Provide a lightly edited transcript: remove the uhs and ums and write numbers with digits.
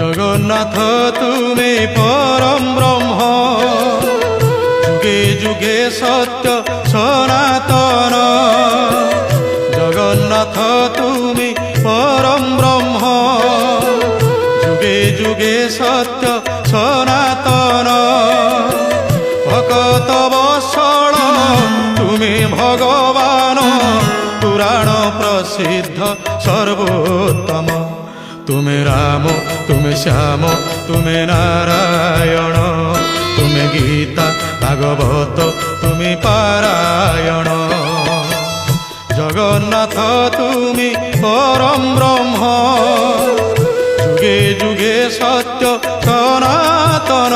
জগন্নাথ তুমি পরম ব্রহ্ম, যুগে যুগে সত্য সনাতন। জগন্নাথ তুমি পরম ব্রহ্ম, যুগে যুগে সত্য সনাতন। ভকত বৎসল তুমি ভগবান, পুরাণ প্রসিদ্ধ সর্বোত্তম। তুমি রাম, তুমি শ্যাম, তুমি নারায়ণ, তুমি গীতা ভাগবত, তুমি পারায়ণ। জগন্নাথ তুমি পরম ব্রহ্ম, যুগে যুগে সত্য সনাতন।